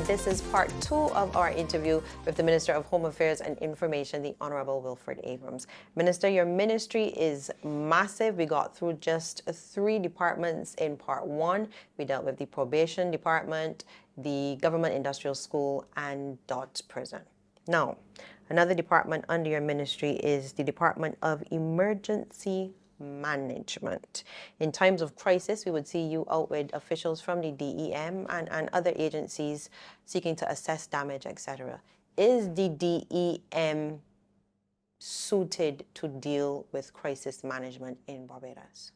This is part 2 of our interview with the Minister of Home Affairs and Information, the Honorable Wilfred Abrams. Minister, your ministry is massive. We got through just 3 departments in part 1. We dealt with the probation department, the government industrial school, and Dot prison. Now, another department under your ministry is the Department of Emergency Management. In times of crisis, we would see you out with officials from the DEM and other agencies seeking to assess damage, etc. Is the DEM suited to deal with crisis management in Barbados?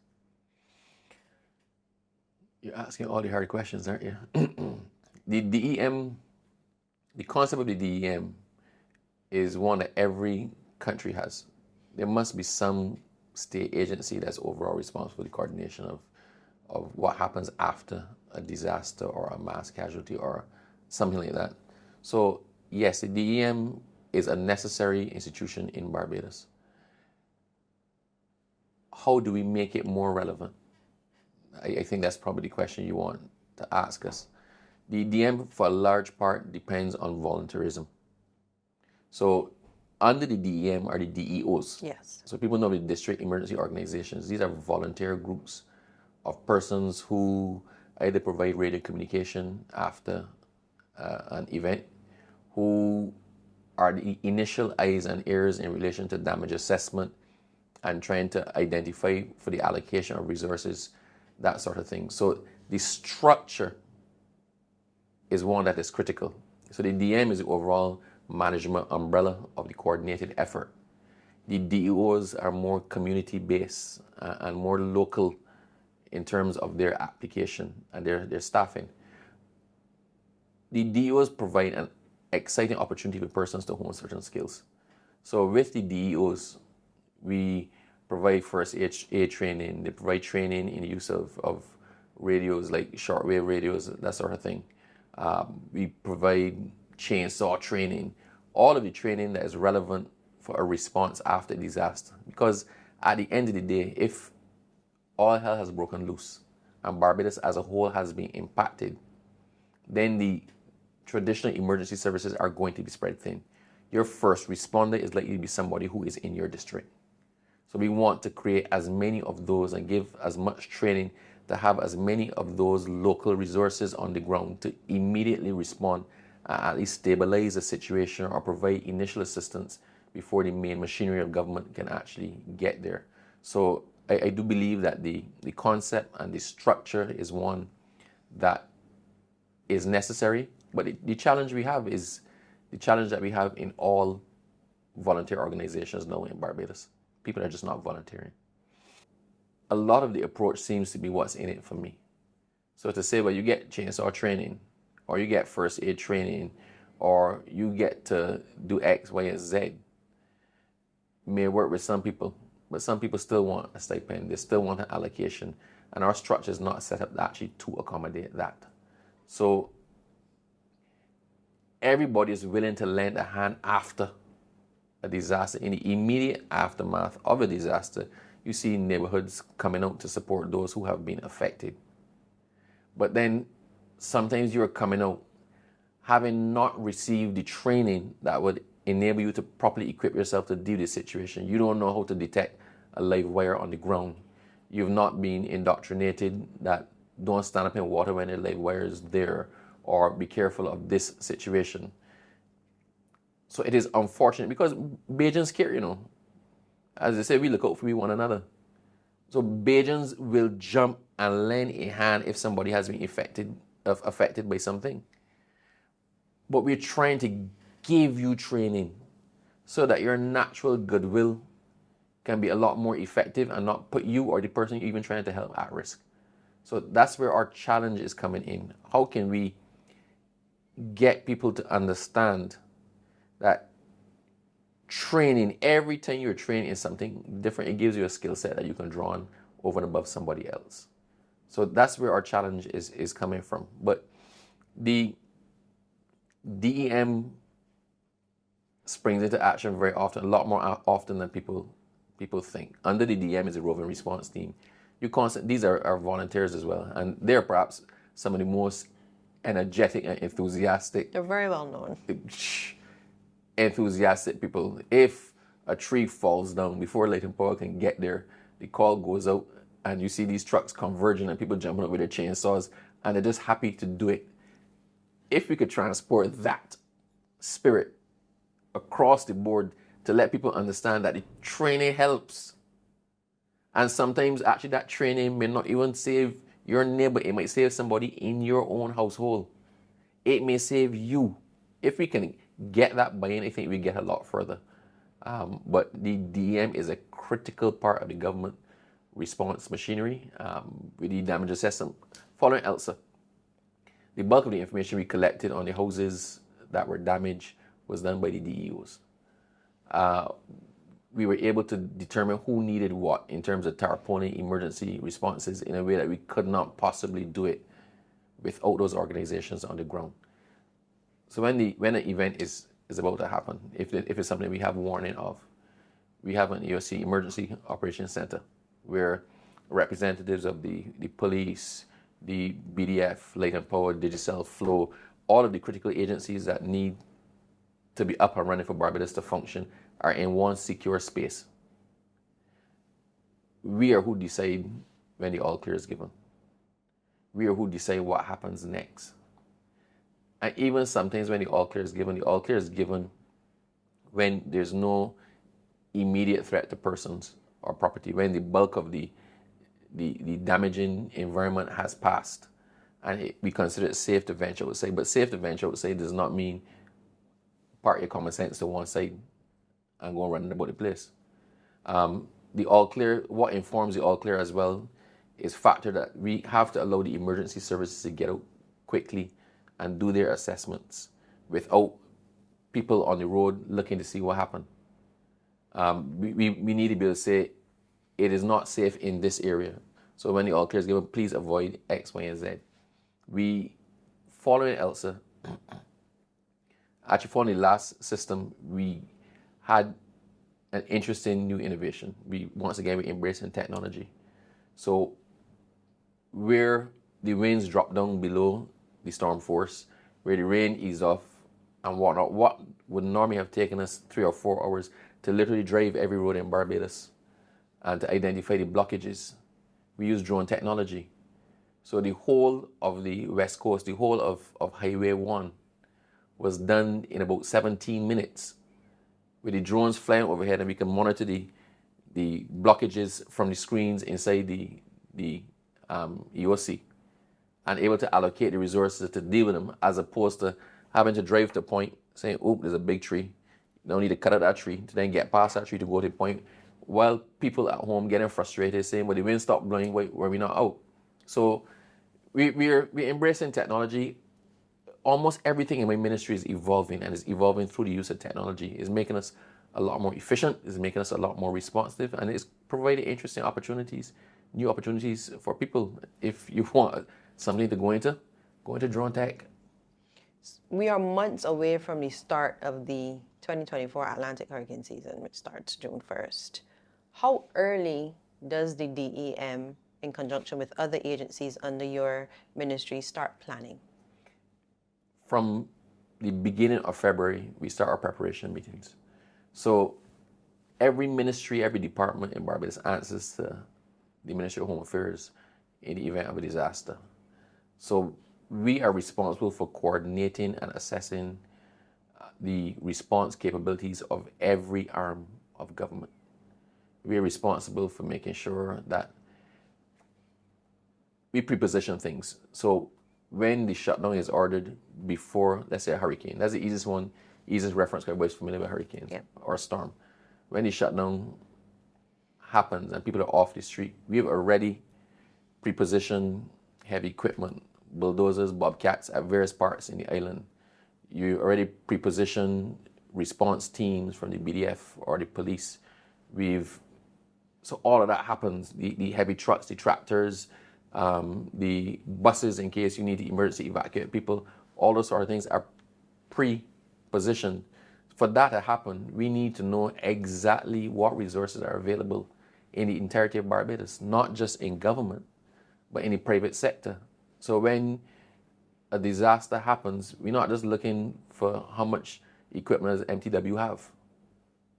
You're asking all the hard questions, aren't you? The DEM, the concept of the DEM is one that every country has. There must be some state agency that's overall responsible for the coordination of what happens after a disaster or a mass casualty or something like that. So yes, the DEM is a necessary institution in Barbados. How do we make it more relevant? I think that's probably the question you want to ask us. The DEM, for a large part, depends on volunteerism. So under the DEM are the DEOs. Yes. So people know the district emergency organizations. These are volunteer groups of persons who either provide radio communication after an event, who are the initial eyes and ears in relation to damage assessment and trying to identify for the allocation of resources, that sort of thing. So the structure is one that is critical. So the DEM is the overall management umbrella of the coordinated effort. The DEOs are more community-based and more local in terms of their application and their staffing. The DEOs provide an exciting opportunity for persons to hone certain skills. So with the DEOs, we provide first aid training. They provide training in the use of radios like shortwave radios, that sort of thing. We provide chainsaw training, all of the training that is relevant for a response after disaster. Because at the end of the day, if all hell has broken loose and Barbados as a whole has been impacted, then the traditional emergency services are going to be spread thin. Your first responder is likely to be somebody who is in your district. So we want to create as many of those and give as much training to have as many of those local resources on the ground to immediately respond, at least stabilize the situation or provide initial assistance before the main machinery of government can actually get there. So I do believe that the concept and the structure is one that is necessary, but the challenge we have is the challenge that we have in all volunteer organizations now in Barbados. People are just not volunteering. A lot of the approach seems to be what's in it for me. So to say, well, you get chainsaw training, or you get first aid training, or you get to do X, Y, and Z, may work with some people, but some people still want a stipend, they still want an allocation, and our structure is not set up actually to accommodate that. So everybody is willing to lend a hand after a disaster. In the immediate aftermath of a disaster, you see neighborhoods coming out to support those who have been affected. But then sometimes you're coming out having not received the training that would enable you to properly equip yourself to deal with the situation. You don't know how to detect a live wire on the ground. You've not been indoctrinated that don't stand up in water when a live wire is there, or be careful of this situation. So it is unfortunate because Bajans care, you know. As they say, we look out for one another. So Bajans will jump and lend a hand if somebody has been affected by something. But we're trying to give you training so that your natural goodwill can be a lot more effective and not put you or the person you're even trying to help at risk. So that's where our challenge is coming in. How can we get people to understand that training, every time you're training in something different, it gives you a skill set that you can draw on over and above somebody else. So that's where our challenge is coming from. But the DEM springs into action very often, a lot more often than people think. Under the DEM is a roving response team. These are volunteers as well, and they're perhaps some of the most energetic and enthusiastic. They're very well known. Enthusiastic people. If a tree falls down before Leighton Power can get there, the call goes out and you see these trucks converging and people jumping up with their chainsaws and they're just happy to do it. If we could transport that spirit across the board to let people understand that the training helps. And sometimes actually that training may not even save your neighbor, it might save somebody in your own household. It may save you. If we can get that buy-in, I think we get a lot further. But the DEM is a critical part of the government response machinery with the damage assessment. Following ELSA, the bulk of the information we collected on the houses that were damaged was done by the DEOs. We were able to determine who needed what in terms of tarpaulin emergency responses in a way that we could not possibly do it without those organizations on the ground. So when an event is about to happen, if it's something we have warning of, we have an EOC Emergency Operations Center where representatives of the police, the BDF, Leighton Power, Digicel, Flow, all of the critical agencies that need to be up and running for Barbados to function are in one secure space. We are who decide when the all clear is given. We are who decide what happens next. And even sometimes when the all clear is given when there's no immediate threat to persons or property, when the bulk of the damaging environment has passed and we consider it safe to venture, I would say. But safe to venture, I would say, does not mean park your common sense to one side and go running about the place. The all clear, what informs the all clear as well is factor that we have to allow the emergency services to get out quickly and do their assessments without people on the road looking to see what happened. We need to be able to say, it is not safe in this area. So when the all clear is given, please avoid X, Y, and Z. We, following ELSA, actually following the last system, we had an interesting new innovation. Once again, we're embracing technology. So where the winds drop down below the storm force, where the rain eases off and whatnot, what would normally have taken us 3 or 4 hours to literally drive every road in Barbados and to identify the blockages, we use drone technology. So the whole of the West Coast, the whole of Highway 1 was done in about 17 minutes with the drones flying overhead, and we can monitor the blockages from the screens inside the EOC and able to allocate the resources to deal with them, as opposed to having to drive to a point saying, oh, there's a big tree. You don't need to cut out that tree to then get past that tree to go to the point, while people at home getting frustrated saying, well, the wind stopped blowing, why were we not out? So we're embracing technology. Almost everything in my ministry is evolving, and is evolving through the use of technology. It's making us a lot more efficient, it's making us a lot more responsive, and it's providing interesting opportunities, new opportunities for people. If you want something to go into drone tech. We are months away from the start of the 2024 Atlantic hurricane season, which starts June 1st. How early does the DEM, in conjunction with other agencies under your ministry, start planning? From the beginning of February, we start our preparation meetings. So every ministry, every department in Barbados answers to the Ministry of Home Affairs in the event of a disaster. So we are responsible for coordinating and assessing the response capabilities of every arm of government. We are responsible for making sure that we pre-position things. So when the shutdown is ordered before, let's say, a hurricane, that's the easiest one, easiest reference, because everybody's familiar with hurricanes, yep, or a storm. When the shutdown happens and people are off the street, we have already pre-positioned heavy equipment, bulldozers, bobcats at various parts in the island. You already pre-positioned response teams from the BDF or the police. So all of that happens, the heavy trucks, the tractors, the buses in case you need to emergency evacuate people, all those sort of things are pre-positioned. For that to happen, we need to know exactly what resources are available in the entirety of Barbados, not just in government, but in the private sector. So when a disaster happens, we're not just looking for how much equipment does MTW have,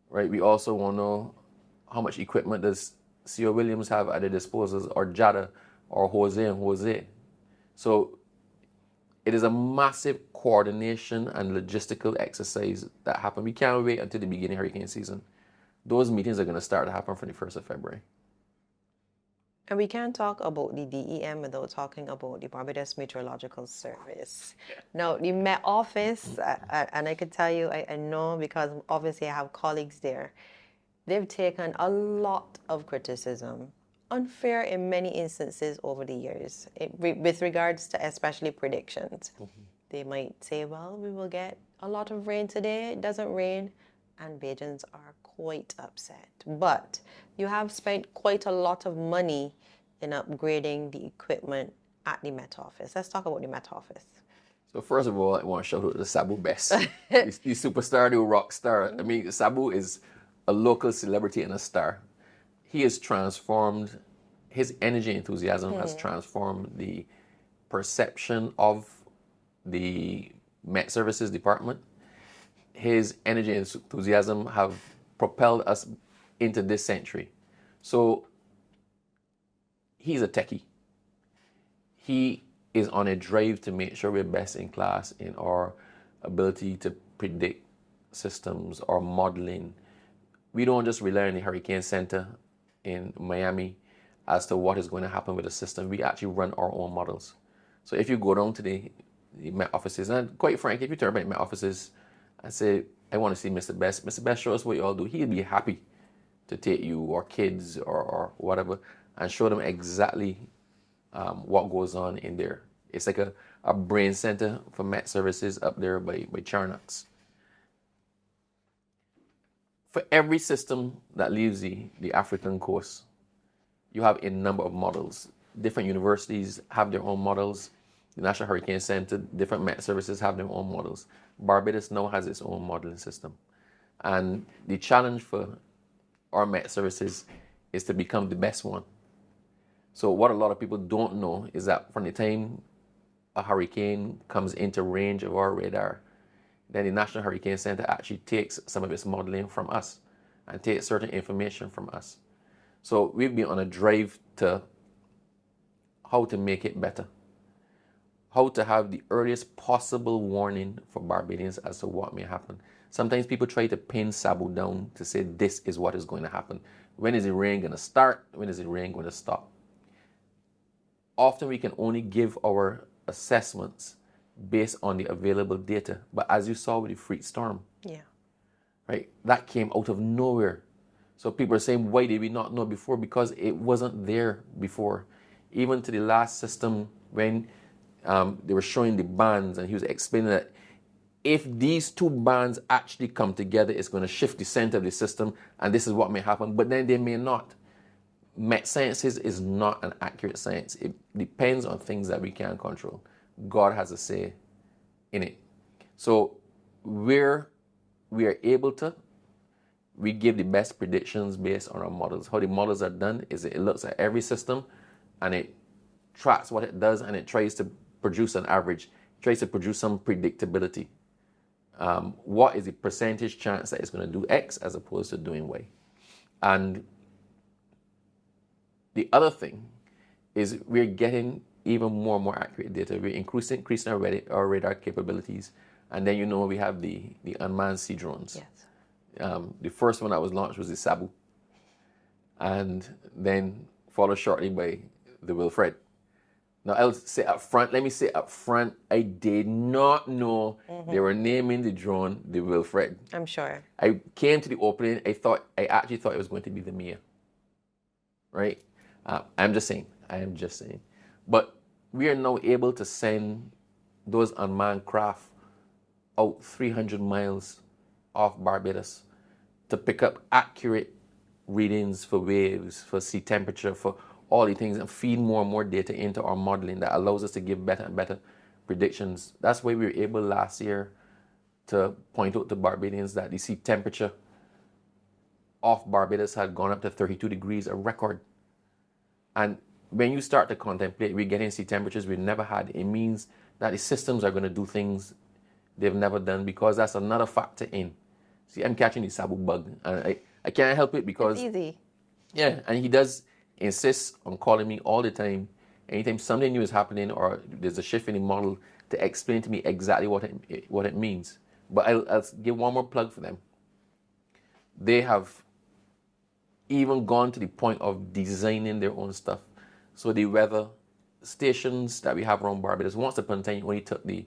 right? We also want to know how much equipment does C.O. Williams have at their disposal, or Jada, or Jose and Jose. So it is a massive coordination and logistical exercise that happen. We can't wait until the beginning of hurricane season. Those meetings are going to start to happen from the 1st of February. And we can't talk about the DEM without talking about the Barbados Meteorological Service. Now, the Met Office, and I could tell you, I know because obviously I have colleagues there, they've taken a lot of criticism, unfair in many instances over the years, with regards to especially predictions. They might say, well, we will get a lot of rain today, it doesn't rain, and Bajans are quite upset. But you have spent quite a lot of money in upgrading the equipment at the Met Office. Let's talk about the Met Office. So first of all, I want to shout out to Sabu Best. the superstar, the rock star. I mean, Sabu is a local celebrity and a star. He has transformed, his energy and enthusiasm has transformed the perception of the Met Services Department. His energy and enthusiasm have propelled us into this century. So he's a techie. He is on a drive to make sure we're best in class in our ability to predict systems or modeling. We don't just rely on the Hurricane Center in Miami as to what is going to happen with the system. We actually run our own models. So if you go down to the Met offices, and quite frankly, if you turn by the Met offices and say, I want to see Mr. Best, Mr. Best, show us what you all do, he'll be happy to take you or kids or whatever and show them exactly what goes on in there. It's like a brain center for Met Services up there by Charnock's. For every system that leaves the African coast, you have a number of models. Different universities have their own models. The National Hurricane Center, different Met Services have their own models. Barbados now has its own modeling system. And the challenge for our Met Services is to become the best one. So what a lot of people don't know is that from the time a hurricane comes into range of our radar, then the National Hurricane Center actually takes some of its modeling from us and takes certain information from us. So we've been on a drive to how to make it better, how to have the earliest possible warning for Barbadians as to what may happen. Sometimes people try to pin Sabu down to say this is what is going to happen. When is the rain going to start? When is the rain going to stop? Often we can only give our assessments based on the available data. But as you saw with the freak storm, right, that came out of nowhere. So people are saying, why did we not know before? Because it wasn't there before. Even to the last system, when they were showing the bands, and he was explaining that if these two bands actually come together, it's going to shift the center of the system, and this is what may happen. But then they may not. Met Sciences is not an accurate science. It depends on things that we can't control. God has a say in it. So where we are able to, we give the best predictions based on our models. How the models are done is it looks at every system and it tracks what it does and it tries to produce an average, tries to produce some predictability. What is the percentage chance that it's going to do X as opposed to doing Y? And the other thing is we're getting even more and more accurate data. We're increasing our radar capabilities. And then, we have the unmanned sea drones. Yes. The first one that was launched was the Sabu. And then followed shortly by the Wilfred. Now, let me say up front, I did not know they were naming the drone the Wilfred. I'm sure. I came to the opening, I actually thought it was going to be the Mia. Right? I am just saying. But we are now able to send those unmanned craft out 300 miles off Barbados to pick up accurate readings for waves, for sea temperature, for all the things, and feed more and more data into our modeling that allows us to give better and better predictions. That's why we were able last year to point out to Barbadians that the sea temperature off Barbados had gone up to 32 degrees, a record. And when you start to contemplate, we're getting sea temperatures we never had. It means that the systems are going to do things they've never done, because that's another factor in. See, I'm catching the sabu bug, and I can't help it because It's easy. yeah, and he does insist on calling me all the time. Anytime something new is happening or there's a shift in the model, to explain to me exactly what it means. But I'll give one more plug for them. They have even gone to the point of designing their own stuff. So the weather stations that we have around Barbados, once upon a time, you only took the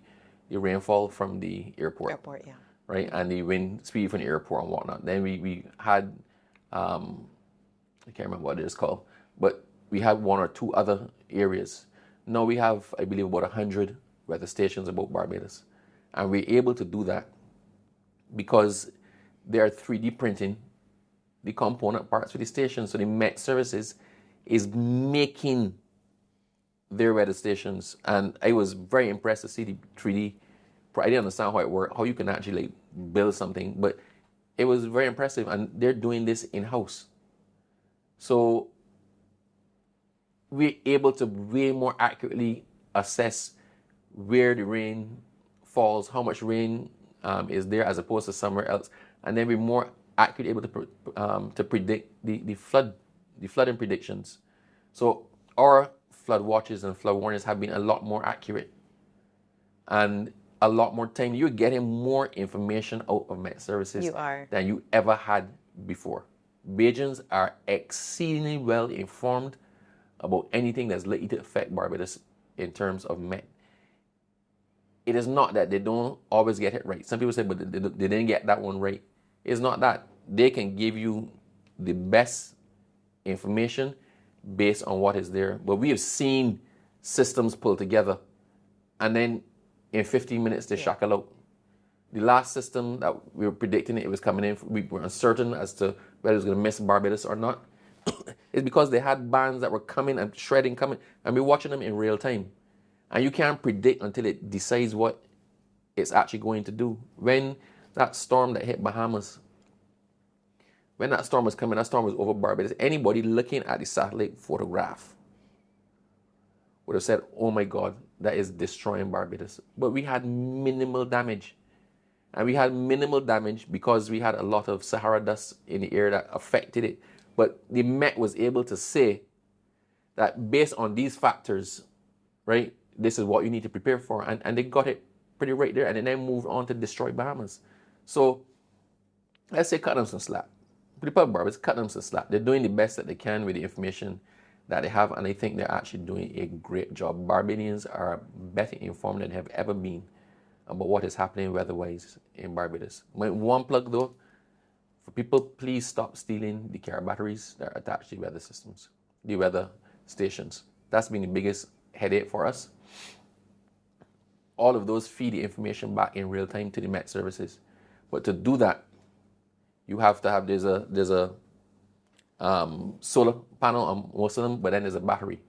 rainfall from the airport. Airport, yeah. Right, and the wind speed from the airport and whatnot. Then we had, I can't remember what it is called, but we had one or two other areas. Now we have, I believe, about 100 weather stations about Barbados. And we're able to do that because they are 3D printing the component parts for the station. So the Met Services is making their weather stations. And I was very impressed to see the 3D. I didn't understand how it worked, how you can actually like build something, but it was very impressive. And they're doing this in-house. So we're able to way more accurately assess where the rain falls, how much rain is there as opposed to somewhere else, and then we're more accurately able to predict the flooding predictions. So our flood watches and flood warnings have been a lot more accurate, and a lot more time. You're getting more information out of Met Services than you ever had before. Bajans are exceedingly well informed about anything that's likely to affect Barbados in terms of Met. It is not that they don't always get it right. Some people say, but they didn't get that one right. It's not that. They can give you the best information based on what is there. But we have seen systems pull together, and then in 15 minutes they shackle out. The last system that we were predicting it was coming in, we were uncertain as to whether it was going to miss Barbados or not. It's because they had bands that were coming and shredding coming, and we're watching them in real time. And you can't predict until it decides what it's actually going to do. When that storm that hit Bahamas, when that storm was coming, that storm was over Barbados, anybody looking at the satellite photograph would have said, oh my God, that is destroying Barbados. But we had minimal damage. And we had minimal damage because we had a lot of Sahara dust in the air that affected it. But the Met was able to say that based on these factors, right, this is what you need to prepare for. And they got it pretty right there. And then they moved on to destroy Bahamas. So let's say cut them some slack. People of Barbados, cut them some slack. They're doing the best that they can with the information that they have. And I think they're actually doing a great job. Barbadians are better informed than they have ever been about what is happening weather-wise in Barbados. One plug though, for people, please stop stealing the car batteries that are attached to the weather systems, the weather stations. That's been the biggest headache for us. All of those feed the information back in real time to the Met Services. But to do that, you have to have, there's a solar panel on most of them, but then there's a battery.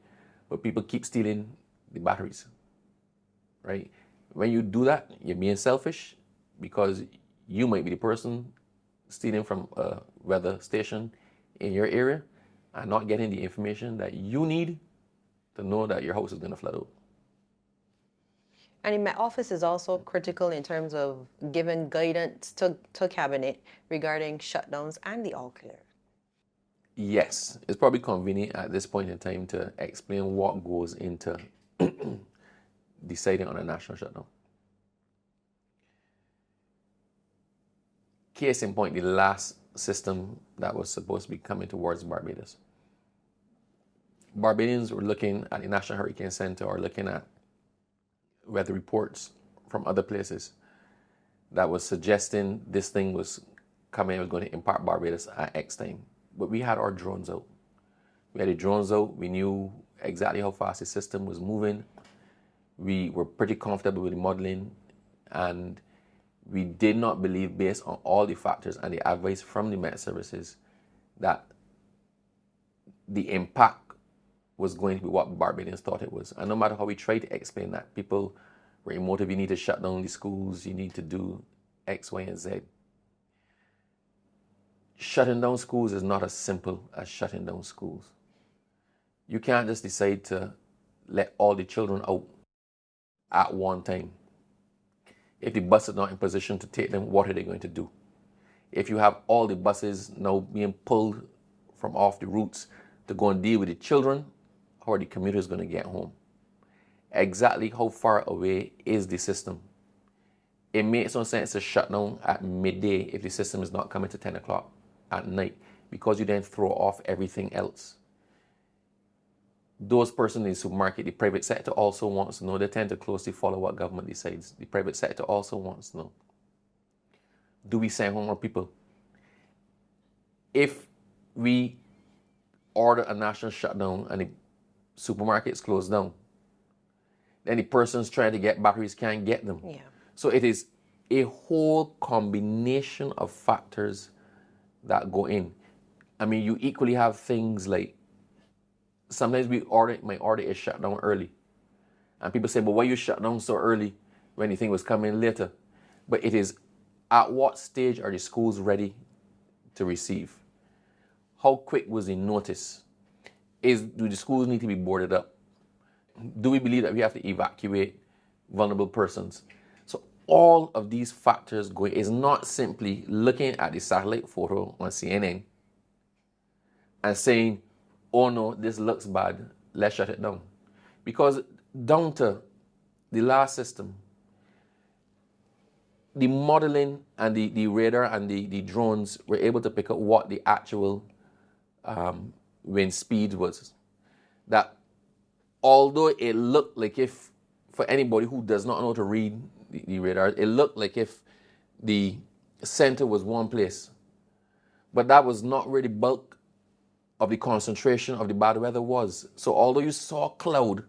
But people keep stealing the batteries, right? When you do that, you're being selfish because you might be the person stealing from a weather station in your area and not getting the information that you need to know that your house is going to flood out. And in my office is also critical in terms of giving guidance to Cabinet regarding shutdowns and the all clear. Yes, it's probably convenient at this point in time to explain what goes into deciding on a national shutdown. Case in point, the last system that was supposed to be coming towards Barbados. Barbadians were looking at the National Hurricane Center or looking at weather reports from other places that was suggesting this thing was coming, it was going to impact Barbados at X time. But we had our drones out. We had the drones out. We knew exactly how fast the system was moving. We were pretty comfortable with the modeling, and we did not believe, based on all the factors and the advice from the Met Services, that the impact was going to be what Barbadians thought it was. And no matter how we tried to explain that, people were emotive. You need to shut down the schools. You need to do X, Y, and Z. Shutting down schools is not as simple as shutting down schools. You can't just decide to let all the children out at one time. If the bus is not in position to take them, what are they going to do? If you have all the buses now being pulled from off the routes to go and deal with the children, how are the commuters going to get home? Exactly how far away is the system? It makes no sense to shut down at midday if the system is not coming to 10 o'clock at night, because you then throw off everything else. Those persons in the supermarket, the private sector also wants to know. They tend to closely follow what government decides. The private sector also wants to know. Do we send home more people? If we order a national shutdown and the supermarkets close down, then the persons trying to get batteries can't get them. Yeah. So it is a whole combination of factors that go in. I mean, you equally have things like, sometimes my order is shut down early. And people say, but why you shut down so early when the thing was coming later? But it is, at what stage are the schools ready to receive? How quick was the notice? Do the schools need to be boarded up? Do we believe that we have to evacuate vulnerable persons? So all of these factors go. Is not simply looking at the satellite photo on CNN and saying, oh no, this looks bad, let's shut it down. Because down to the last system, the modeling and the radar and the drones were able to pick up what the actual wind speed was. That although it looked like if, for anybody who does not know to read the radar, it looked like if the center was one place. But that was not really bulk of the concentration of the bad weather was. So although you saw cloud,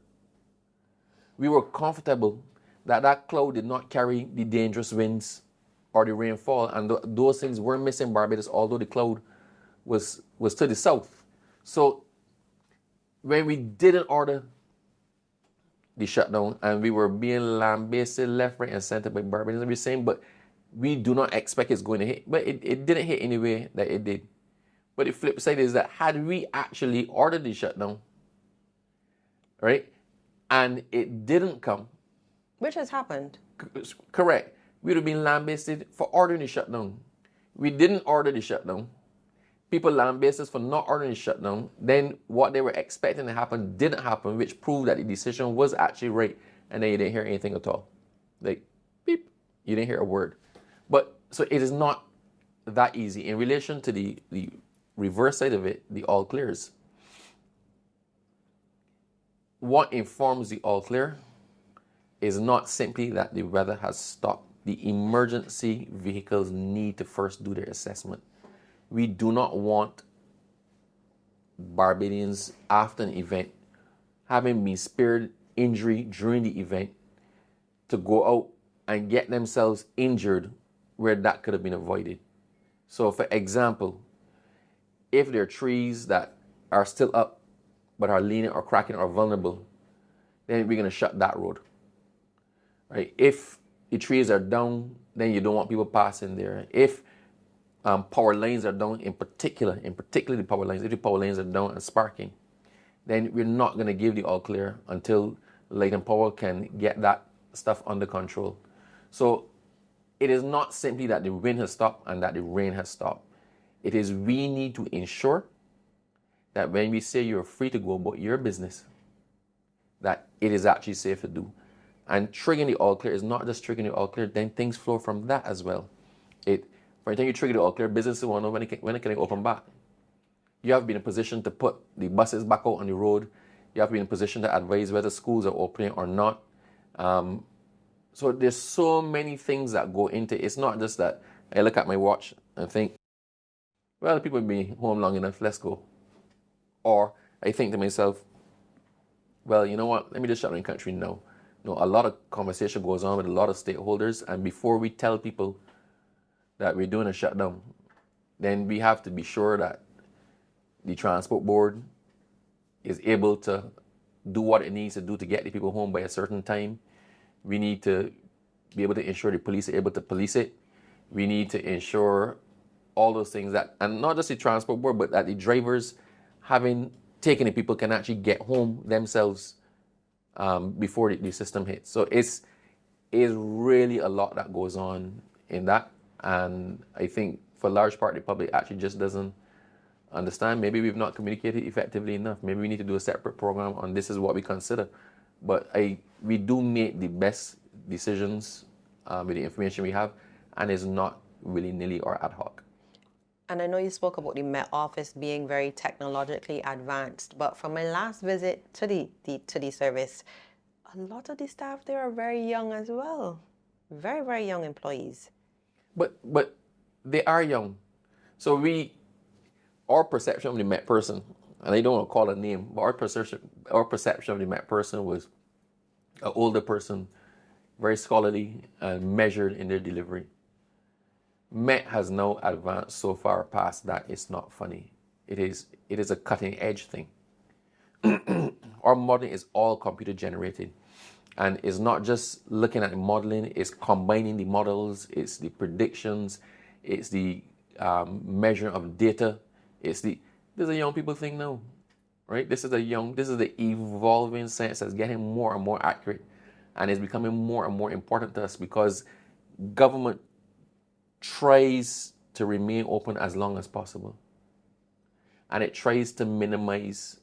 we were comfortable that that cloud did not carry the dangerous winds or the rainfall, and those things were missing Barbados, although the cloud was to the south. So when we didn't order the shutdown and we were being lambasted left, right, and center by Barbadians, we're saying, but we do not expect it's going to hit. But it didn't hit anyway that it did. But the flip side is that had we actually ordered the shutdown, right, and it didn't come, Which has happened. correct, we would have been lambasted for ordering the shutdown. We didn't order the shutdown. People lambasted us for not ordering the shutdown. Then what they were expecting to happen didn't happen, which proved that the decision was actually right. And then you didn't hear anything at all. Like, beep, you didn't hear a word. But so it is not that easy. In relation to the reverse side of it, the all clears. What informs the all clear is not simply that the weather has stopped. The emergency vehicles need to first do their assessment. We do not want Barbadians after an event, having been spared injury during the event, to go out and get themselves injured where that could have been avoided. So for example, if there are trees that are still up but are leaning or cracking or vulnerable, then we're going to shut that road. Right? If the trees are down, then you don't want people passing there. If power lines are down, in particular the power lines, if the power lines are down and sparking, then we're not going to give the all clear until Light and Power can get that stuff under control. So it is not simply that the wind has stopped and that the rain has stopped. It is we need to ensure that when we say you're free to go about your business, that it is actually safe to do. And triggering the all clear is not just triggering the all clear, then things flow from that as well. For the time you trigger the all clear, businesses want to know when it can open back. You have to be in a position to put the buses back out on the road. You have to be in a position to advise whether schools are opening or not. So there's so many things that go into it. It's not just that I look at my watch and think, well, people have been home long enough, let's go. Or I think to myself, well, you know what, let me just shut down the country now. No, a lot of conversation goes on with a lot of stakeholders, and before we tell people that we're doing a shutdown, then we have to be sure that the transport board is able to do what it needs to do to get the people home by a certain time. We need to be able to ensure the police are able to police it. We need to ensure all those things that, and not just the transport board, but that the drivers, having taken the people, can actually get home themselves before the system hits. So it's really a lot that goes on in that. And I think for a large part, the public actually just doesn't understand. Maybe we've not communicated effectively enough. Maybe we need to do a separate program on this is what we consider. But we do make the best decisions with the information we have, and it's not willy-nilly or ad hoc. And I know you spoke about the Met Office being very technologically advanced, but from my last visit to the service, a lot of the staff there are very young as well. Very, very young employees. But they are young. So our perception of the Met person, and I don't want to call a name, but our perception of the Met person was an older person, very scholarly and measured in their delivery. Met has now advanced so far past that it's not funny. It is a cutting edge thing. Our modeling is all computer generated, and it's not just looking at the modeling, it's combining the models, it's the predictions, it's the measuring of data. This is a young people thing now, right? This is the evolving science that's getting more and more accurate, and it's becoming more and more important to us because government tries to remain open as long as possible, and it tries to minimize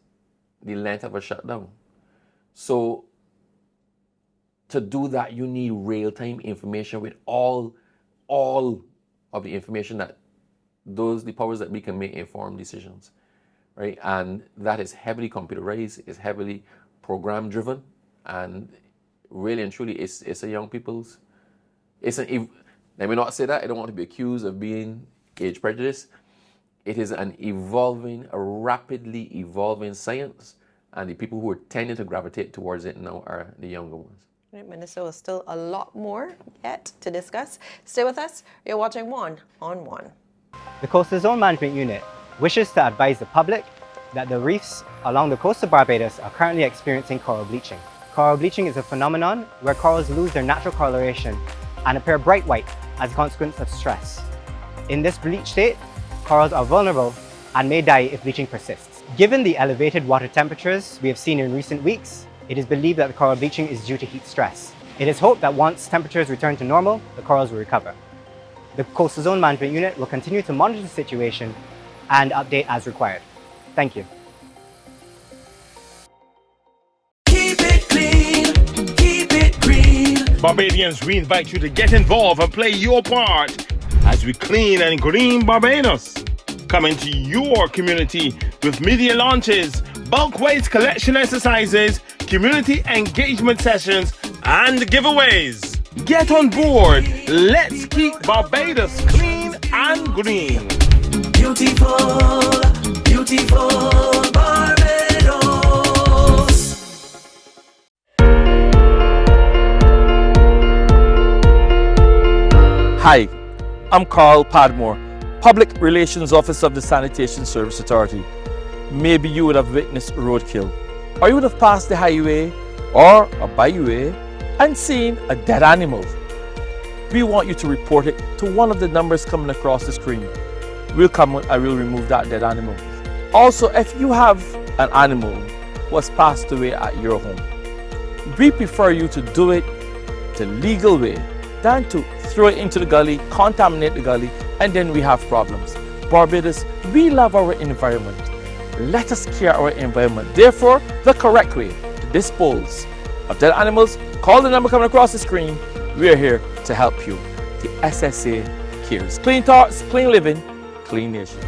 the length of a shutdown. So to do that, you need real-time information with all of the information that the powers that be can make informed decisions, right? And that is heavily computerized, it's heavily program driven, and really and truly it's a young people's, let me not say that, I don't want to be accused of being age prejudice. It is a rapidly evolving science, and the people who are tending to gravitate towards it now are the younger ones. Right, Minister, there's still a lot more yet to discuss. Stay with us. You're watching One on One. The Coastal Zone Management Unit wishes to advise the public that the reefs along the coast of Barbados are currently experiencing coral bleaching. Coral bleaching is a phenomenon where corals lose their natural coloration and appear bright white as a consequence of stress. In this bleached state, corals are vulnerable and may die if bleaching persists. Given the elevated water temperatures we have seen in recent weeks, it is believed that the coral bleaching is due to heat stress. It is hoped that once temperatures return to normal, the corals will recover. The Coastal Zone Management Unit will continue to monitor the situation and update as required. Thank you. Keep it clean, keep it green. Barbadians, we invite you to get involved and play your part as we clean and green Barbados. Come into your community with media launches, bulk waste collection exercises, community engagement sessions, and giveaways. Get on board. Let's keep Barbados clean and green. Beautiful, beautiful Barbados. Hi, I'm Carl Padmore, Public Relations Officer of the Sanitation Service Authority. Maybe you would have witnessed roadkill, or you would have passed the highway or a byway and seen a dead animal. We want you to report it to one of the numbers coming across the screen. We'll come and we'll remove that dead animal. Also, if you have an animal who has passed away at your home, we prefer you to do it the legal way than to throw it into the gully, contaminate the gully, and then we have problems. Barbados, we love our environment. Let us care our environment. Therefore, the correct way to dispose of dead animals, call the number coming across the screen. We are here to help you. The SSA cares. Clean thoughts, clean living, clean nation.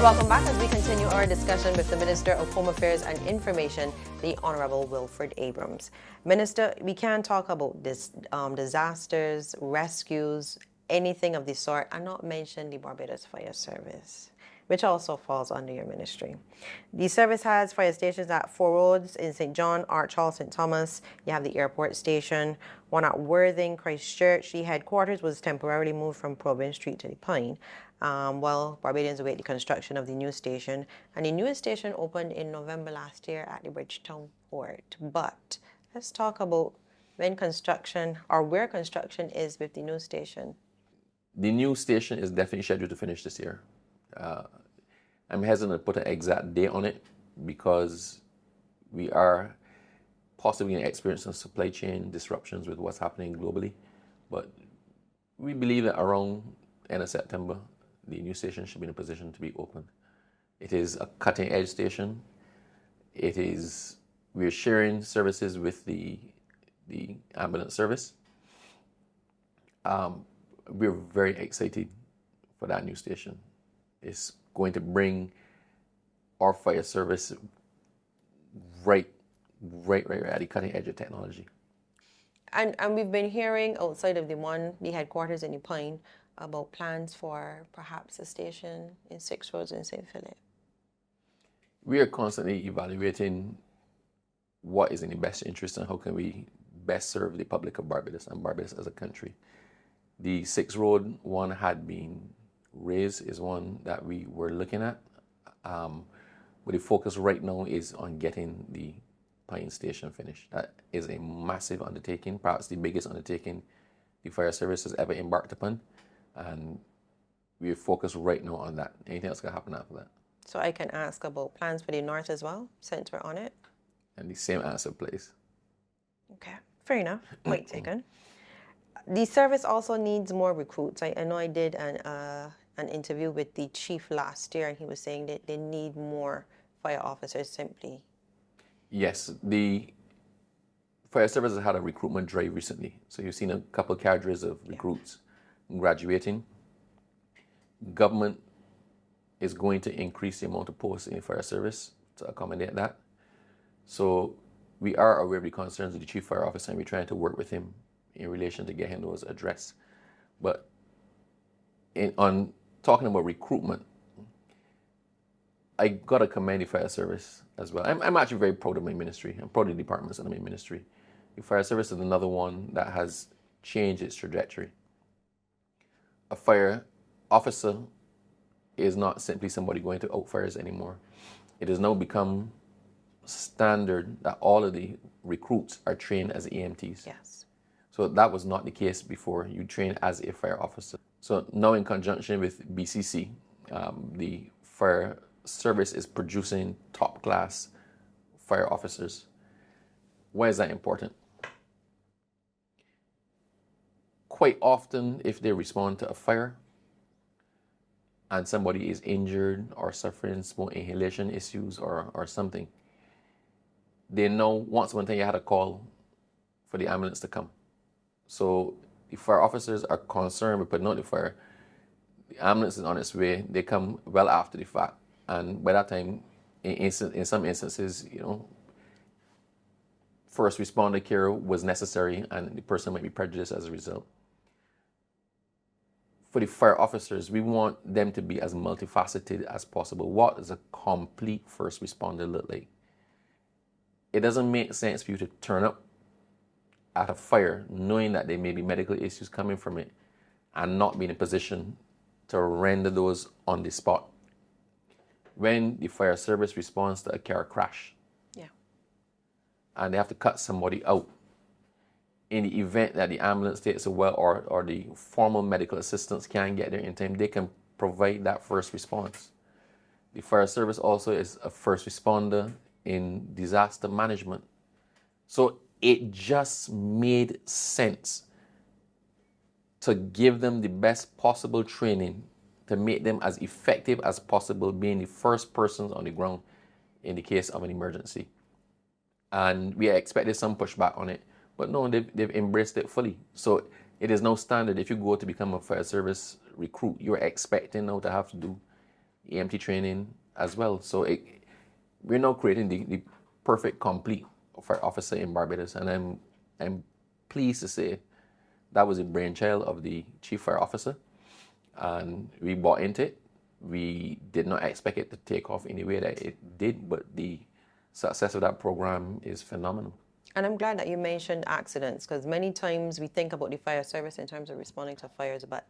Welcome back as we continue our discussion with the Minister of Home Affairs and Information, the Honorable Wilfred Abrams. Minister, we can't talk about disasters, rescues, anything of the sort, and not mention the Barbados Fire Service, which also falls under your ministry. The service has fire stations at 4 roads in St. John, Arch Hall, St. Thomas. You have the airport station, one at Worthing, Christchurch. The headquarters was temporarily moved from Providence Street to the Pine. Well, Barbadians await the construction of the new station, and the newest station opened in November last year at the Bridgetown Port. But let's talk about when construction or where construction is with the new station? The new station is definitely scheduled to finish this year. I'm hesitant to put an exact date on it because we are possibly experiencing supply chain disruptions with what's happening globally. But we believe that around end of September, the new station should be in a position to be opened. It is a cutting edge station. We're sharing services with the ambulance service. We're very excited for that new station. It's going to bring our fire service right at the cutting edge of technology. And we've been hearing outside of the headquarters in the Pine, about plans for perhaps a station in 6 Roads in St. Philip. We are constantly evaluating what is in the best interest and how can we best serve the public of Barbados and Barbados as a country. The 6 Road one had been raised, is one that we were looking at. But the focus right now is on getting the Pine Station finished. That is a massive undertaking, perhaps the biggest undertaking the fire service has ever embarked upon. And we're focused right now on that. Anything else can happen after that. So I can ask about plans for the north as well, since we're on it? And the same answer, please. Okay, fair enough. Point taken. The service also needs more recruits. I know I did an interview with the chief last year, and he was saying that they need more fire officers simply. Yes, the fire service has had a recruitment drive recently. So you've seen a couple cadres of recruits graduating. Government is going to increase the amount of posts in the fire service to accommodate that. So we are aware of the concerns of the chief fire officer, and we're trying to work with him in relation to getting those addressed. But on talking about recruitment, I got to commend the fire service as well. I'm actually very proud of my ministry. I'm proud of the departments in my ministry. The fire service is another one that has changed its trajectory. A fire officer is not simply somebody going to out fires anymore. It has now become standard that all of the recruits are trained as EMTs. Yes. So that was not the case before. You train as a fire officer. So now in conjunction with BCC, the fire service is producing top-class fire officers. Why is that important? Quite often, if they respond to a fire and somebody is injured or suffering smoke inhalation issues or something, they know once one thing you had a call for the ambulance to come. So the fire officers are concerned with putting out the fire. The ambulance is on its way. They come well after the fact. And by that time, in some instances, first responder care was necessary and the person might be prejudiced as a result. For the fire officers, we want them to be as multifaceted as possible. What does a complete first responder look like? It doesn't make sense for you to turn up at a fire knowing that there may be medical issues coming from it and not be in a position to render those on the spot. When the fire service responds to a car crash, and they have to cut somebody out, in the event that the ambulance takes a while or the formal medical assistance can't get there in time, they can provide that first response. The fire service also is a first responder in disaster management. So it just made sense to give them the best possible training to make them as effective as possible, being the first persons on the ground in the case of an emergency. And we expected some pushback on it, but no, they've embraced it fully. So it is now standard. If you go to become a fire service recruit, you're expecting now to have to do EMT training as well. So we're now creating the perfect, complete fire officer in Barbados. And I'm pleased to say that was a brainchild of the chief fire officer. And we bought into it. We did not expect it to take off in the way that it did, but the success of that program is phenomenal. And I'm glad that you mentioned accidents, because many times we think about the fire service in terms of responding to fires, but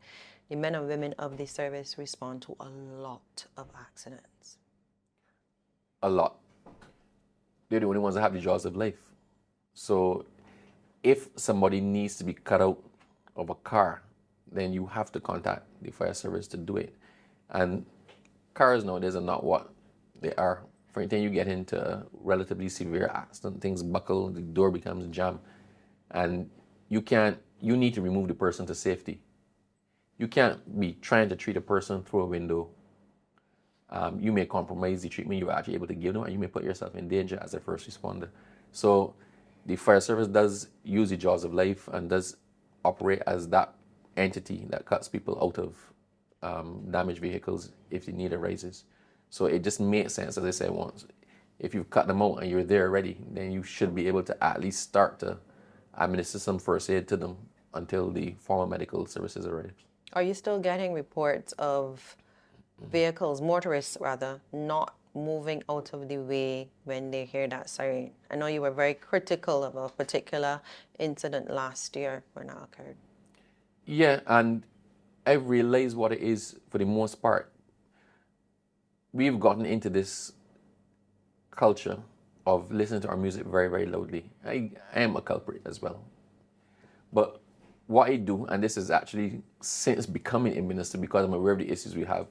the men and women of the service respond to a lot of accidents. A lot. They're the only ones that have the jaws of life. So if somebody needs to be cut out of a car, then you have to contact the fire service to do it. And cars nowadays are not what they are. For anything you get into a relatively severe accident, things buckle, the door becomes jammed, and you need to remove the person to safety. You can't be trying to treat a person through a window. You may compromise the treatment you're actually able to give them, and you may put yourself in danger as a first responder. So the fire service does use the jaws of life and does operate as that entity that cuts people out of damaged vehicles if the need arises. So it just makes sense, as I said once, if you've cut them out and you're there already, then you should be able to at least start to administer some first aid to them until the formal medical services arrive. Are you still getting reports of vehicles, motorists rather, not moving out of the way when they hear that siren? I know you were very critical of a particular incident last year when that occurred. Yeah, and I realized what it is for the most part. We've gotten into this culture of listening to our music very, very loudly. I am a culprit as well. But what I do, and this is actually since becoming a minister because I'm aware of the issues we have,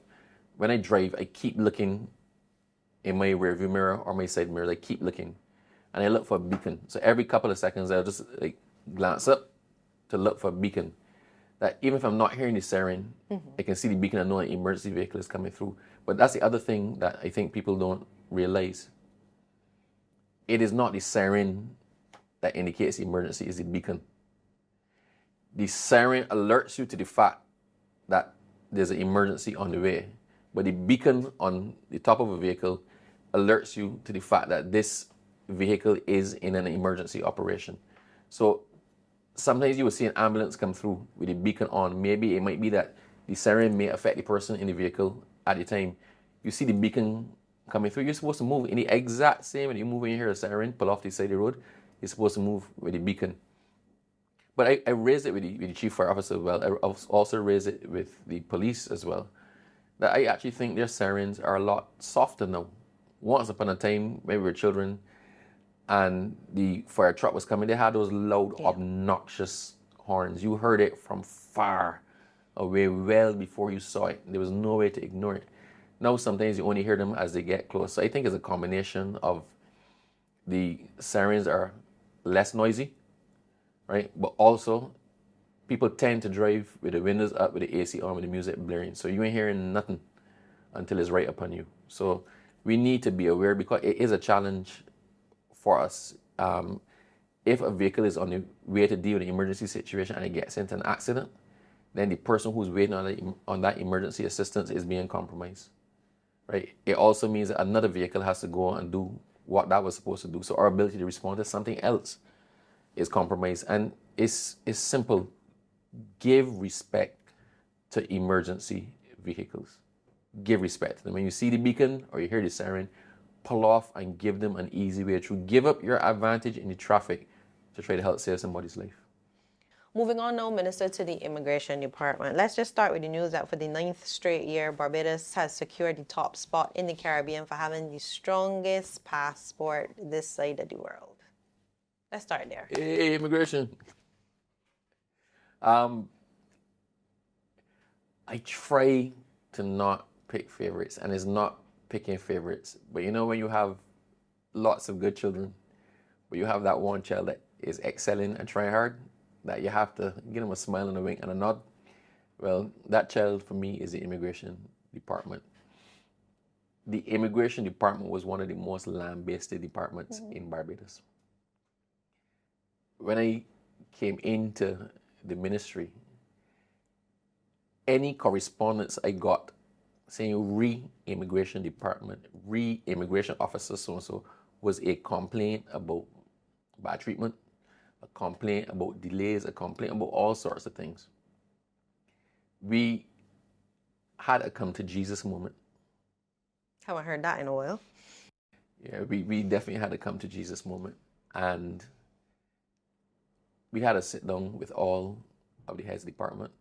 when I drive, I keep looking in my rearview mirror or my side mirror. I keep looking, and I look for a beacon. So every couple of seconds, I'll just glance up to look for a beacon. That even if I'm not hearing the siren, I can see the beacon and know an emergency vehicle is coming through. But that's the other thing that I think people don't realize. It is not the siren that indicates the emergency, it's the beacon. The siren alerts you to the fact that there's an emergency on the way. But the beacon on the top of a vehicle alerts you to the fact that this vehicle is in an emergency operation. So sometimes you will see an ambulance come through with a beacon on. Maybe it might be that the siren may affect the person in the vehicle at the time. You see the beacon coming through, you're supposed to move in the exact same way you move when you hear a siren pull off the side of the road. You're supposed to move with the beacon. But I raised it with the chief fire officer as well. I also raised it with the police as well. That I actually think their sirens are a lot softer now. Once upon a time, when we were children, and the fire truck was coming, they had those loud, obnoxious horns. You heard it from far away, well before you saw it. There was no way to ignore it. Now sometimes you only hear them as they get close. So I think it's a combination of the sirens are less noisy, right? But also people tend to drive with the windows up, with the AC on, with the music blaring. So you ain't hearing nothing until it's right upon you. So we need to be aware because it is a challenge for us. If a vehicle is on the way to deal with an emergency situation and it gets into an accident, then the person who's waiting on that emergency assistance is being compromised, right? It also means that another vehicle has to go and do what that was supposed to do. So our ability to respond to something else is compromised. And it's simple. Give respect to emergency vehicles. Give respect to them. When you see the beacon or you hear the siren, pull off and give them an easy way through. Give up your advantage in the traffic to try to help save somebody's life. Moving on now, Minister, to the Immigration Department. Let's just start with the news that for the 9th straight year, Barbados has secured the top spot in the Caribbean for having the strongest passport this side of the world. Let's start there. Hey, immigration. I try to not pick favorites, and it's not picking favorites. But you know when you have lots of good children, but you have that one child that is excelling and trying hard, that you have to give them a smile and a wink and a nod. Well, that child for me is the Immigration Department. The Immigration Department was one of the most lambasted departments in Barbados. When I came into the ministry, any correspondence I got saying re-immigration department, re-immigration officer so-and-so was a complaint about bad treatment, a complaint about delays, a complaint about all sorts of things. We had a come to Jesus moment. Haven't heard that in a while. Yeah, we definitely had a come to Jesus moment. And we had to sit down with all of the heads of the department.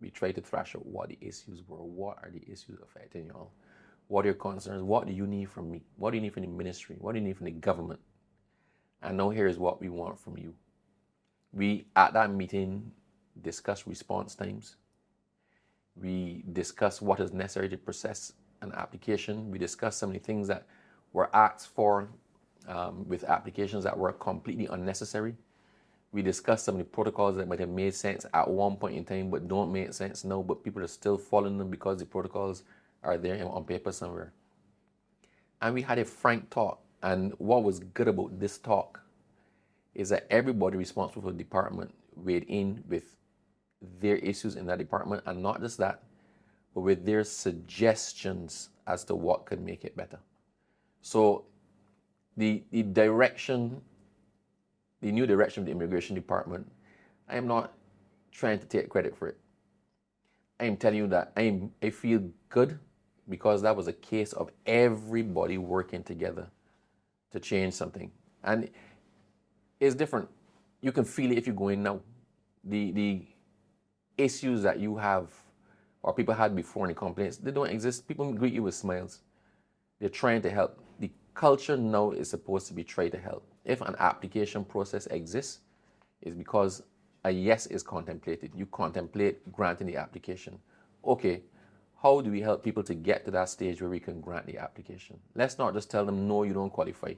We tried to thrash out what the issues were. What are the issues affecting y'all? What are your concerns? What do you need from me? What do you need from the ministry? What do you need from the government? And now here's what we want from you. We, at that meeting, discussed response times. We discussed what is necessary to process an application. We discussed some of the things that were asked for with applications that were completely unnecessary. We discussed some of the protocols that might have made sense at one point in time but don't make sense now, but people are still following them because the protocols are there on paper somewhere. And we had a frank talk. And what was good about this talk is that everybody responsible for the department weighed in with their issues in that department, and not just that, but with their suggestions as to what could make it better. So the direction, the new direction of the immigration department, I am not trying to take credit for it. I am telling you that I feel good because that was a case of everybody working together to change something. And it's different. You can feel it if you go in now. The issues that you have or people had before in the complaints, they don't exist. People greet you with smiles. They're trying to help. The culture now is supposed to be trying to help. If an application process exists, it's because a yes is contemplated. You contemplate granting the application. Okay, how do we help people to get to that stage where we can grant the application? Let's not just tell them, no, you don't qualify.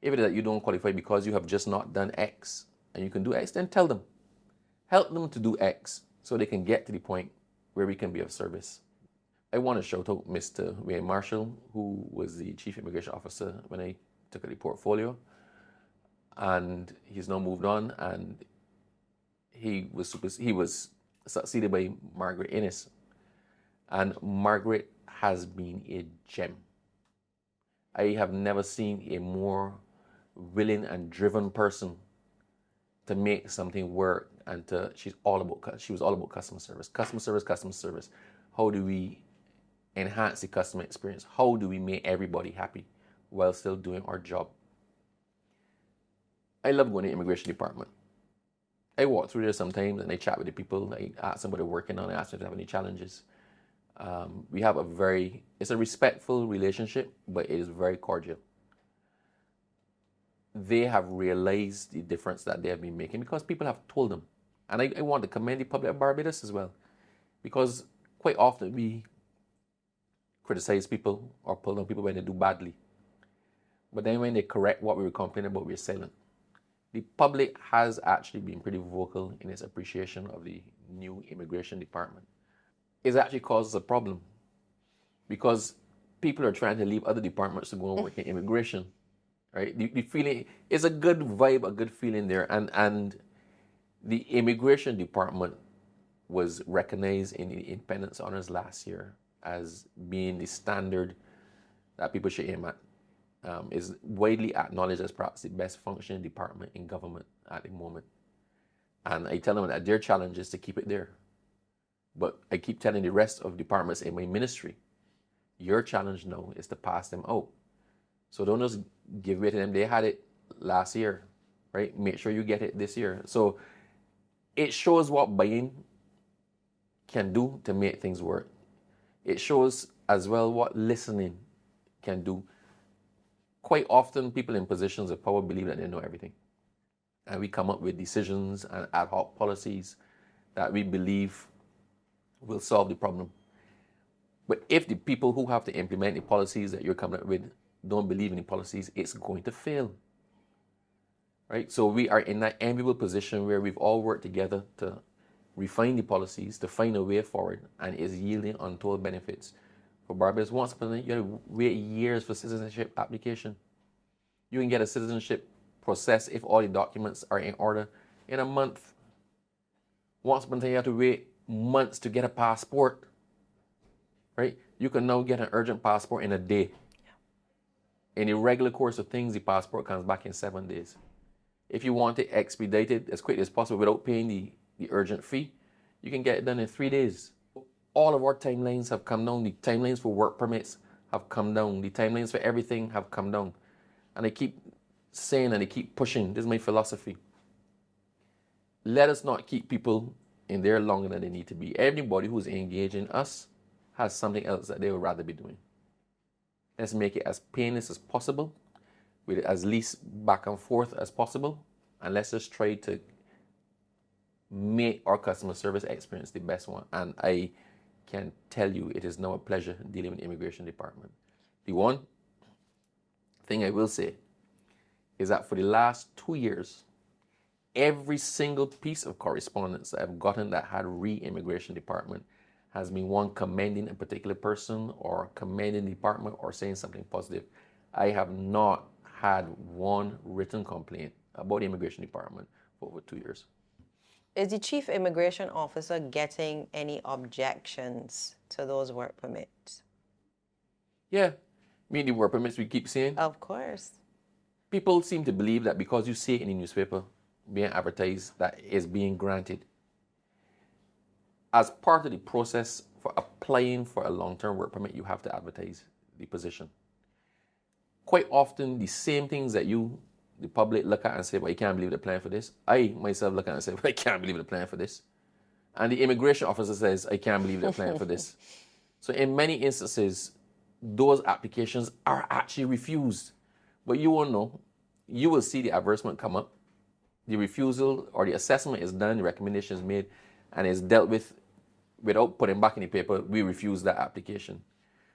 If it is that you don't qualify because you have just not done X and you can do X, then tell them. Help them to do X so they can get to the point where we can be of service. I want to shout out Mr. Wayne Marshall, who was the Chief Immigration Officer when I took the portfolio. And he's now moved on, and he was succeeded by Margaret Innes. And Margaret has been a gem. I have never seen a more willing and driven person to make something work, and she was all about customer service. Customer service, customer service. How do we enhance the customer experience? How do we make everybody happy while still doing our job? I love going to the immigration department. I walk through there sometimes and I chat with the people. I ask them what they're working on. I ask them if they have any challenges. We have it's a respectful relationship, but it is very cordial. They have realized the difference that they have been making because people have told them. And I want to commend the public of Barbados as well, because quite often we criticize people or pull down people when they do badly. But then when they correct what we were complaining about, we're silent. The public has actually been pretty vocal in its appreciation of the new immigration department. It's actually caused a problem because people are trying to leave other departments to go and work in immigration, right? The feeling, it's a good vibe, a good feeling there. And the immigration department was recognized in the Independence Honors last year as being the standard that people should aim at. Is widely acknowledged as perhaps the best functioning department in government at the moment. And I tell them that their challenge is to keep it there. But I keep telling the rest of departments in my ministry, your challenge now is to pass them out. So don't just give way to them. They had it last year, right? Make sure you get it this year. So it shows what buying can do to make things work. It shows as well what listening can do. Quite often, people in positions of power believe that they know everything. And we come up with decisions and ad hoc policies that we believe will solve the problem. But if the people who have to implement the policies that you're coming up with don't believe in the policies, it's going to fail. Right? So we are in that enviable position where we've all worked together to refine the policies, to find a way forward, and is yielding untold benefits. For Barbados, once upon a time, you had to wait years for citizenship application. You can get a citizenship process if all the documents are in order in a month. Once upon a time, you had to wait months to get a passport. Right? You can now get an urgent passport in a day. In the regular course of things, the passport comes back in 7 days. If you want it expedited as quickly as possible without paying the urgent fee, you can get it done in 3 days. All of our timelines have come down. The timelines for work permits have come down. The timelines for everything have come down. And I keep saying and I keep pushing, this is my philosophy. Let us not keep people in there longer than they need to be. Everybody who's engaging us has something else that they would rather be doing. Let's make it as painless as possible, with as least back and forth as possible, and let's just try to make our customer service experience the best one. And I can tell you it is now a pleasure dealing with the immigration department. The one thing I will say is that for the last 2 years, every single piece of correspondence I've gotten that had re-immigration department has been one commending a particular person or commending the department or saying something positive. I have not had one written complaint about the immigration department for over 2 years. Is the chief immigration officer getting any objections to those work permits? Yeah, I mean the work permits we keep seeing. Of course. People seem to believe that because you see it in the newspaper being advertised, that is being granted. As part of the process for applying for a long-term work permit, you have to advertise the position. Quite often, the same things that you, the public, look at and say, well, you can't believe they're applying for this. I myself look at and say, well, I can't believe they're applying for this. And the immigration officer says, I can't believe they're applying for this. So in many instances, those applications are actually refused. But you won't know. You will see the advertisement come up. The refusal or the assessment is done, the recommendation is made, and is dealt with without putting back in the paper, we refuse that application.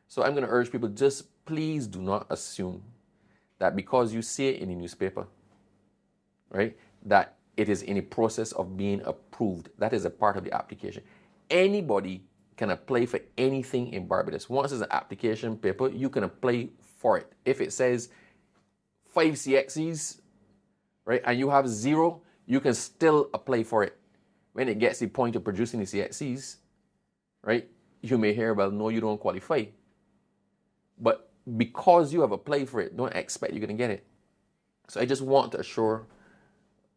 So I'm going to urge people, just please do not assume that because you see it in the newspaper, right, that it is in the process of being approved. That is a part of the application. Anybody can apply for anything in Barbados. Once there's an application paper, you can apply for it. If it says 5 CXCs, right, and you have 0, you can still apply for it. When it gets the point of producing the CXCs, right, you may hear, well, no, you don't qualify. But because you have applied for it, don't expect you're going to get it. So I just want to assure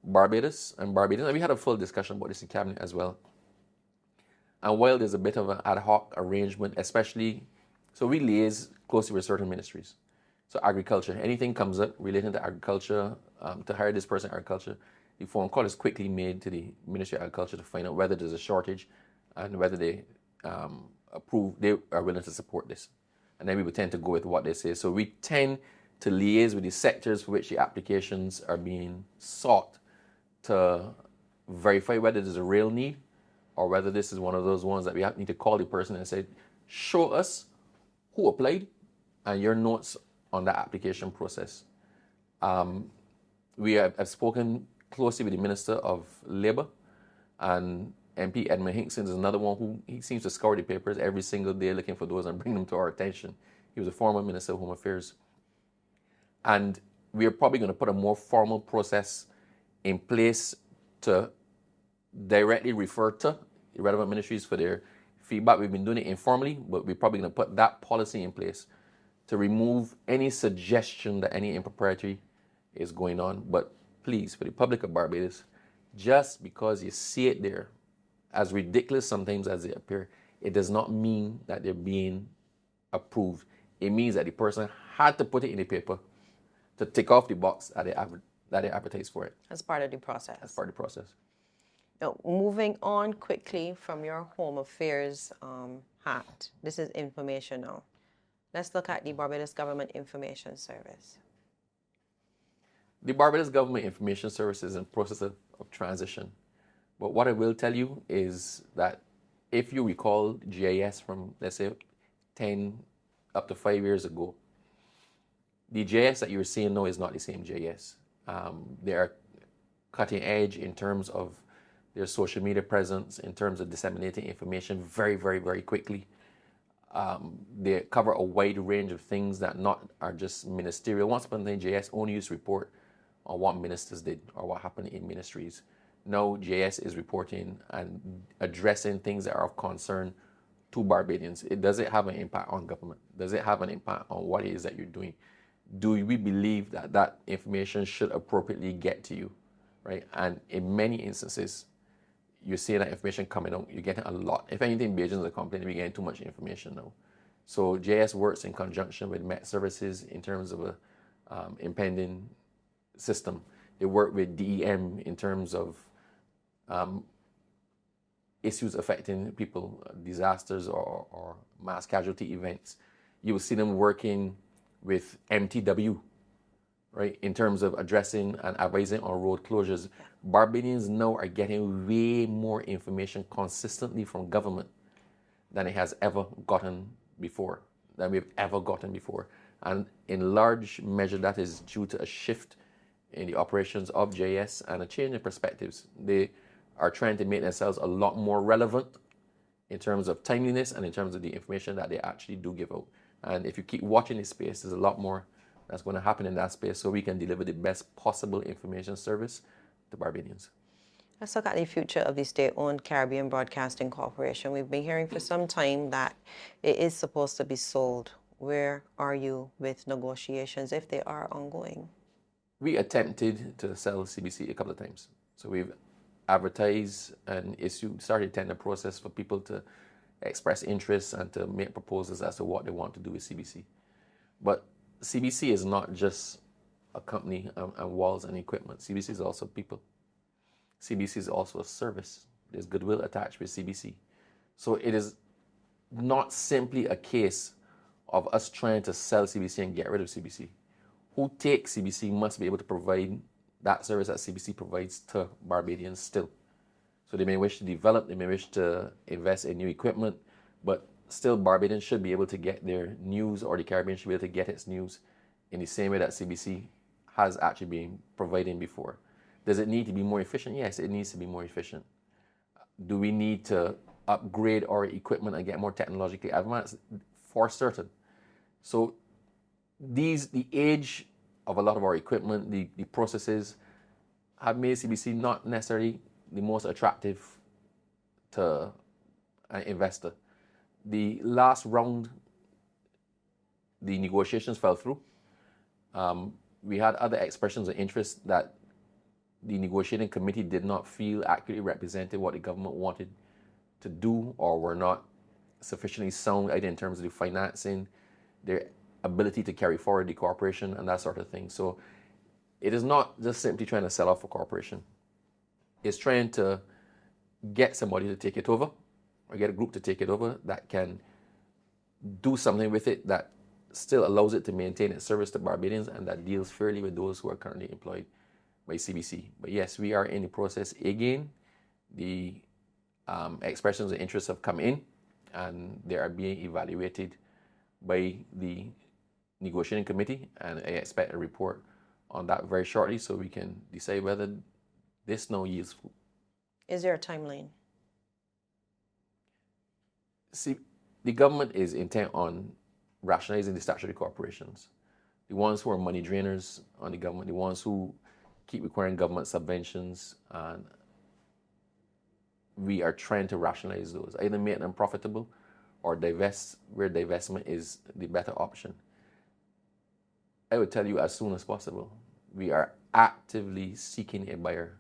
Barbados, and we had a full discussion about this in Cabinet as well. And while there's a bit of an ad hoc arrangement, especially, so we liaise closely with certain ministries. So agriculture, anything comes up relating to agriculture, to hire this person in agriculture, the phone call is quickly made to the Ministry of Agriculture to find out whether there's a shortage and whether they approve, they are willing to support this. And then we would tend to go with what they say. So we tend to liaise with the sectors for which the applications are being sought to verify whether there's a real need or whether this is one of those ones that we need to call the person and say, show us who applied and your notes on the application process. We have spoken closely with the Minister of Labour, and MP Edmund Hinkson is another one who he seems to scour the papers every single day looking for those and bring them to our attention. He was a former Minister of Home Affairs. And we are probably going to put a more formal process in place to directly refer to the relevant ministries for their feedback. We've been doing it informally, but we're probably going to put that policy in place to remove any suggestion that any impropriety is going on. But please, for the public of Barbados, just because you see it there, as ridiculous sometimes as they appear, it does not mean that they're being approved. It means that the person had to put it in the paper to tick off the box that they advertised for it. As part of the process. As part of the process. Now, moving on quickly from your Home Affairs hat, this is information now. Let's look at the Barbados Government Information Service. The Barbados Government Information Service is in process of transition. But what I will tell you is that if you recall GIS from, let's say, 10 up to 5 years ago, the GIS that you're seeing now is not the same GIS. They are cutting edge in terms of their social media presence, in terms of disseminating information very, very, very quickly. They cover a wide range of things that are just ministerial. Once upon a time, GIS only used to report on what ministers did or what happened in ministries. Now, GIS is reporting and addressing things that are of concern to Barbadians. Does it have an impact on government? Does it have an impact on what it is that you're doing? Do we believe that that information should appropriately get to you, right? And in many instances, you're seeing that information coming out, you're getting a lot. If anything, Bajans are complaining we're getting too much information now. So GIS works in conjunction with Met Services in terms of a impending system. They work with DEM in terms of issues affecting people, disasters or mass casualty events. You will see them working with MTW right, in terms of addressing and advising on road closures. Barbadians now are getting way more information consistently from government than it has ever gotten before, than we've ever gotten before. And in large measure, that is due to a shift in the operations of JS and a change in perspectives. They are trying to make themselves a lot more relevant in terms of timeliness and in terms of the information that they actually do give out. And if you keep watching this space, there's a lot more that's going to happen in that space so we can deliver the best possible information service to Barbadians. Let's look at the future of the state-owned Caribbean Broadcasting Corporation. We've been hearing for some time that it is supposed to be sold. Where are you with negotiations, if they are ongoing? We attempted to sell CBC a couple of times. So we've advertised and started tender process for people to express interest and to make proposals as to what they want to do with CBC. But CBC is not just a company and walls and equipment. CBC is also people. CBC is also a service. There's goodwill attached with CBC. So it is not simply a case of us trying to sell CBC and get rid of CBC. Who takes CBC must be able to provide that service that CBC provides to Barbadians still. So they may wish to develop, they may wish to invest in new equipment, but still Barbadians should be able to get their news, or the Caribbean should be able to get its news in the same way that CBC has actually been providing before. Does it need to be more efficient? Yes, it needs to be more efficient. Do we need to upgrade our equipment and get more technologically advanced? For certain. So the age of a lot of our equipment, the processes have made CBC not necessarily the most attractive to an investor. The last round, the negotiations fell through. We had other expressions of interest that the negotiating committee did not feel accurately represented what the government wanted to do, or were not sufficiently sound either in terms of the financing, their ability to carry forward the corporation, and that sort of thing. So it is not just simply trying to sell off a corporation. It's trying to get somebody to take it over, or get a group to take it over that can do something with it that still allows it to maintain its service to Barbadians and that deals fairly with those who are currently employed by CBC. But yes, we are in the process again. The expressions of interest have come in and they are being evaluated by the negotiating committee, and I expect a report on that very shortly so we can decide whether this now yields fruit. Is there a timeline? See, the government is intent on rationalizing the statutory corporations. The ones who are money drainers on the government, the ones who keep requiring government subventions, and we are trying to rationalize those, either make them profitable or divest where divestment is the better option. I would tell you as soon as possible. We are actively seeking a buyer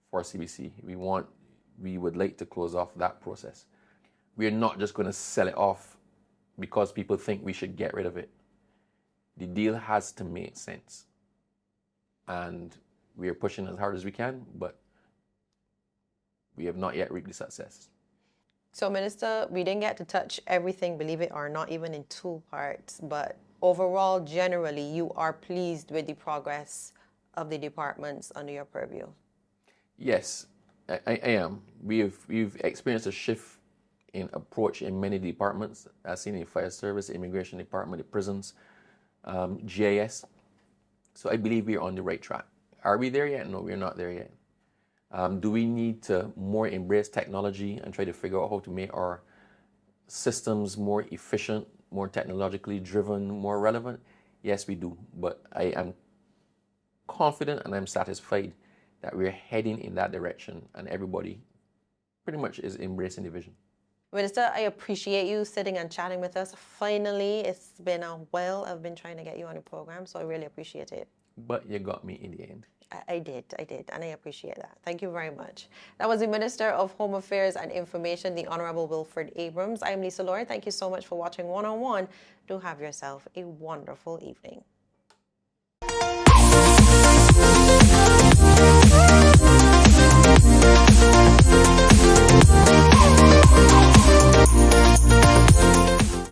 for CBC. We would like to close off that process. We are not just going to sell it off because people think we should get rid of it. The deal has to make sense. And we are pushing as hard as we can, but we have not yet reaped the success. So, Minister, we didn't get to touch everything, believe it or not, even in 2 parts, but overall, generally, you are pleased with the progress of the departments under your purview? Yes, I am. We've experienced a shift in approach in many departments. I've seen the fire service, immigration department, the prisons, GIS. So I believe we're on the right track. Are we there yet? No, we're not there yet. Do we need to more embrace technology and try to figure out how to make our systems more efficient, more technologically driven, more relevant? Yes, we do. But I am confident and I'm satisfied that we're heading in that direction and everybody pretty much is embracing the vision. Minister, I appreciate you sitting and chatting with us. Finally, it's been a while. I've been trying to get you on the program, so I really appreciate it. But you got me in the end. I did, and I appreciate that. Thank you very much. That was the Minister of Home Affairs and Information, the Honorable Wilfred Abrams. I'm Lisa Lauren. Thank you so much for watching One on One. Do have yourself a wonderful evening.